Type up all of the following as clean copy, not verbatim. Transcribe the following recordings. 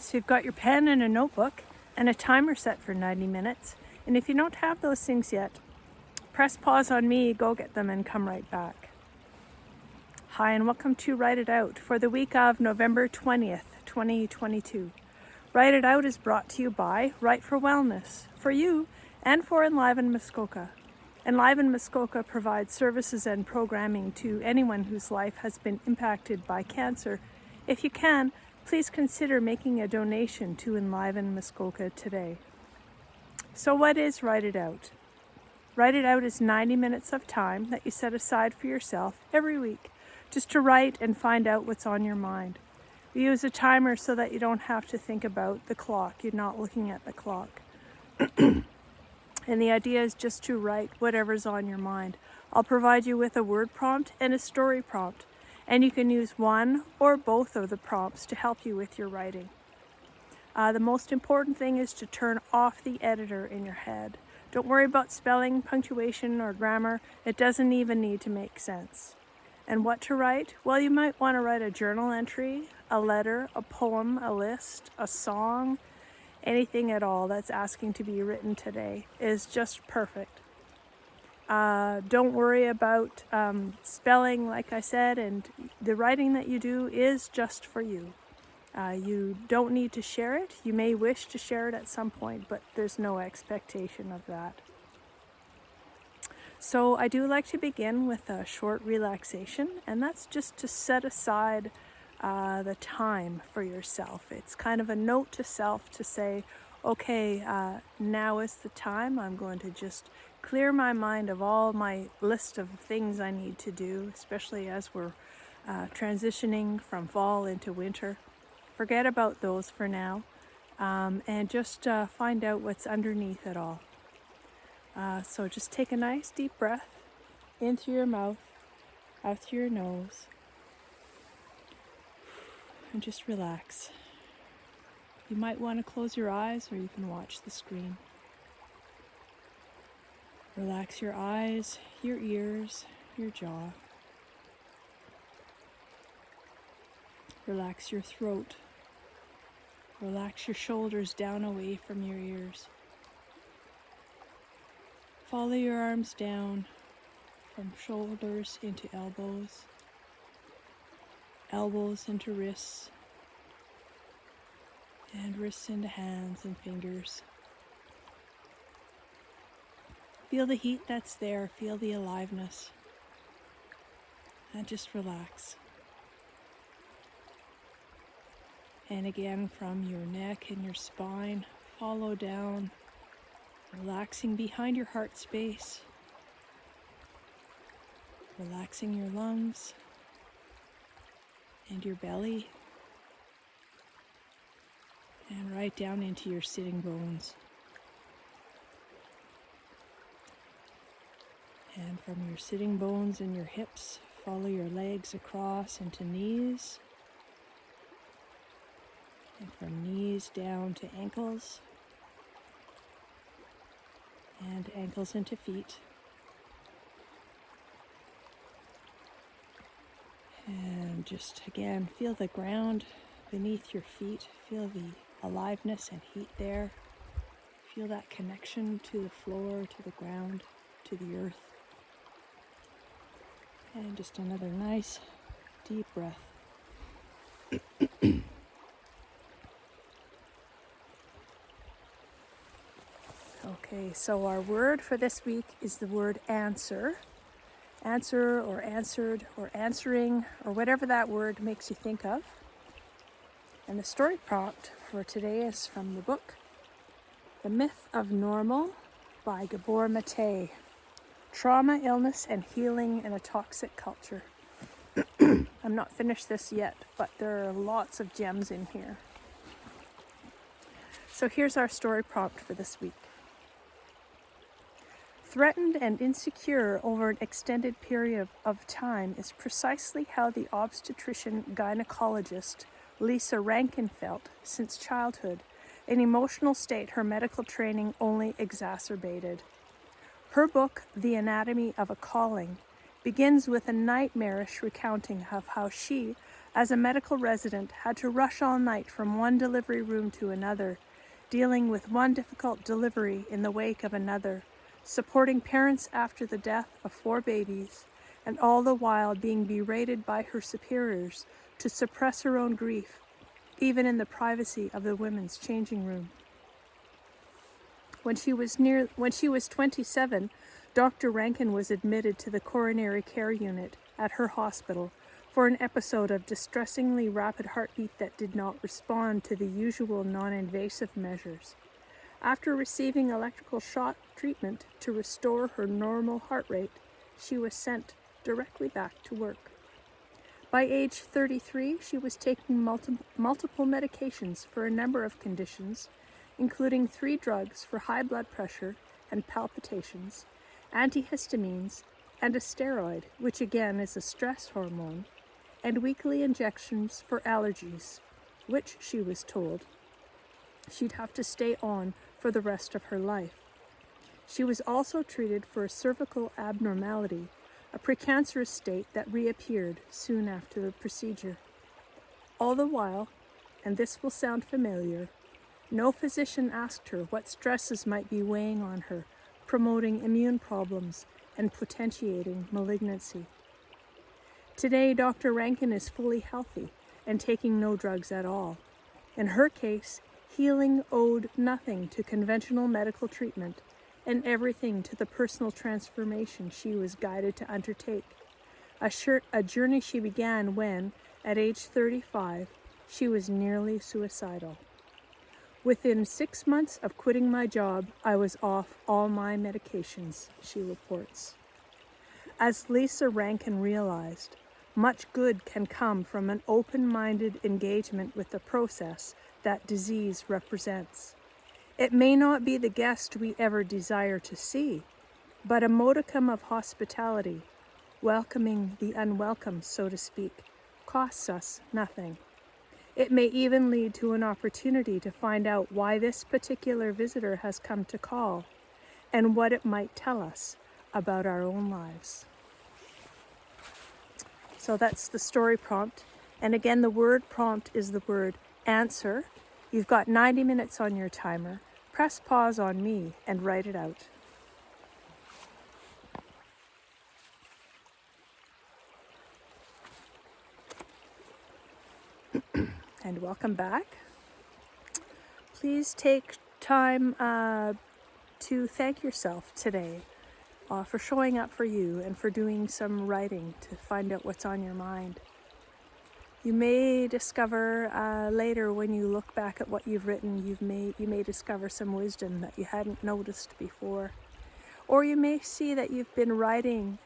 So you've got your pen and a notebook and a timer set for 90 minutes. And if you don't have those things yet, press pause on me, go get them, and come right back. Hi, and welcome to Write It Out for the week of November 20th, 2022. Write It Out is brought to you by Write for Wellness, for you and for Enliven Muskoka. Enliven Muskoka provides services and programming to anyone whose life has been impacted by cancer. If you can, please consider making a donation to Enliven Muskoka today. So what is Write It Out? Write It Out is 90 minutes of time that you set aside for yourself every week, just to write and find out what's on your mind. We use a timer so that you don't have to think about the clock. You're not looking at the clock. And the idea is just to write whatever's on your mind. I'll provide you with a word prompt and a story prompt, and you can use one or both of the prompts to help you with your writing. The most important thing is to turn off the editor in your head. Don't worry about spelling, punctuation, or grammar. It doesn't even need to make sense. And what to write? Well, you might want to write a journal entry, a letter, a poem, a list, a song. Anything at all that's asking to be written today is just perfect. Don't worry about spelling, like I said, and the writing that you do is just for you. You don't need to share it. You may wish to share it at some point, but there's no expectation of that. So I do like to begin with a short relaxation, and that's just to set aside the time for yourself. It's kind of a note to self to say, okay, now is the time. I'm going to just clear my mind of all my list of things I need to do, especially as we're transitioning from fall into winter. Forget about those for now, and just find out what's underneath it all. So just take a nice deep breath in through your mouth, out through your nose, and just relax. You might want to close your eyes, or you can watch the screen. Relax your eyes, your ears, your jaw. Relax your throat. Relax your shoulders down away from your ears. Follow your arms down from shoulders into elbows, elbows into wrists, and wrists into hands and fingers. Feel the heat that's there, feel the aliveness, and just relax. And again, from your neck and your spine, follow down, relaxing behind your heart space, relaxing your lungs and your belly, and right down into your sitting bones. And from your sitting bones and your hips, follow your legs across into knees, and from knees down to ankles, and ankles into feet. And just again, feel the ground beneath your feet. Feel the aliveness and heat there. Feel that connection to the floor, to the ground, to the earth. And just another nice deep breath. Okay, so our word for this week is the word answer. Answer or answered or answering or whatever that word makes you think of. And the story prompt for today is from the book The Myth of Normal by Gabor Mate. Trauma, Illness, and Healing in a Toxic Culture. I'm not finished this yet, but there are lots of gems in here. So here's our story prompt for this week. Threatened and insecure over an extended period of time is precisely how the obstetrician-gynecologist Lisa Rankin felt since childhood, an emotional state her medical training only exacerbated. Her book, The Anatomy of a Calling, begins with a nightmarish recounting of how she, As a medical resident, had to rush all night from one delivery room to another, dealing with one difficult delivery in the wake of another, supporting parents after the death of 4 babies, and all the while being berated by her superiors to suppress her own grief, even in the privacy of the women's changing room. When she was 27, Dr. Rankin was admitted to the coronary care unit at her hospital for an episode of distressingly rapid heartbeat that did not respond to the usual non-invasive measures. After receiving electrical shock treatment to restore her normal heart rate, she was sent directly back to work. By age 33, she was taking multiple medications for a number of conditions, including 3 drugs for high blood pressure and palpitations, antihistamines, and a steroid, which again is a stress hormone, and weekly injections for allergies, which she was told she'd have to stay on for the rest of her life. She was also treated for a cervical abnormality, a precancerous state that reappeared soon after the procedure. All the while, and this will sound familiar, no physician asked her what stresses might be weighing on her, promoting immune problems and potentiating malignancy. Today, Dr. Rankin is fully healthy and taking no drugs at all. In her case, healing owed nothing to conventional medical treatment and everything to the personal transformation she was guided to undertake. A journey she began when, at age 35, she was nearly suicidal. Within 6 months of quitting my job, I was off all my medications, she reports. As Lisa Rankin realized, much good can come from an open-minded engagement with the process that disease represents. It may not be the guest we ever desire to see, but a modicum of hospitality, welcoming the unwelcome, so to speak, costs us nothing. It may even lead to an opportunity to find out why this particular visitor has come to call and what it might tell us about our own lives. So that's the story prompt. And again, the word prompt is the word answer. You've got 90 minutes on your timer. Press pause on me and write it out. And welcome back. Please take time to thank yourself today for showing up for you and for doing some writing to find out what's on your mind. You may discover later when you look back at what you've written, you may discover some wisdom that you hadn't noticed before. Or you may see that you've been writing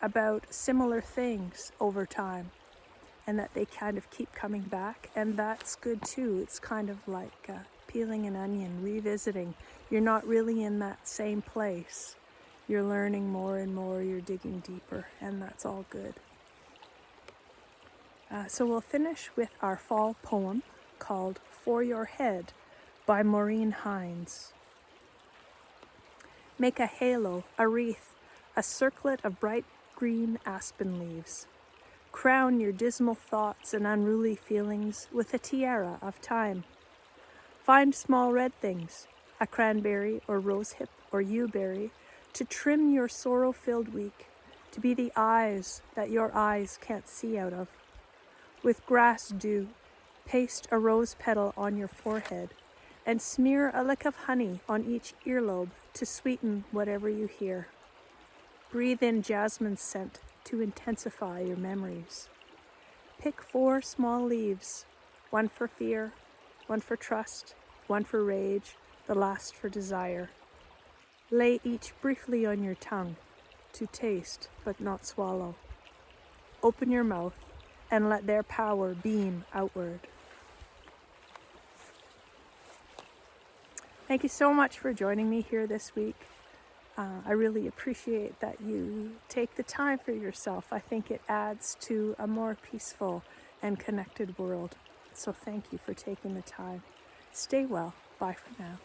about similar things over time and that they kind of keep coming back, and that's good too. It's kind of like peeling an onion, revisiting. You're not really in that same place. You're learning more and more, you're digging deeper, and that's all good. So we'll finish with our fall poem called For Your Head by Maureen Hines. Make a halo, a wreath, a circlet of bright green aspen leaves. Crown your dismal thoughts and unruly feelings with a tiara of time. Find small red things, a cranberry or rosehip or yewberry, to trim your sorrow-filled week, to be the eyes that your eyes can't see out of. With grass dew, paste a rose petal on your forehead, and smear a lick of honey on each earlobe to sweeten whatever you hear. Breathe in jasmine scent to intensify your memories. Pick 4 small leaves, one for fear, one for trust, one for rage, the last for desire. Lay each briefly on your tongue, to taste but not swallow. Open your mouth and let their power beam outward. Thank you so much for joining me here this week. I really appreciate that you take the time for yourself. I think it adds to a more peaceful and connected world. So thank you for taking the time. Stay well. Bye for now.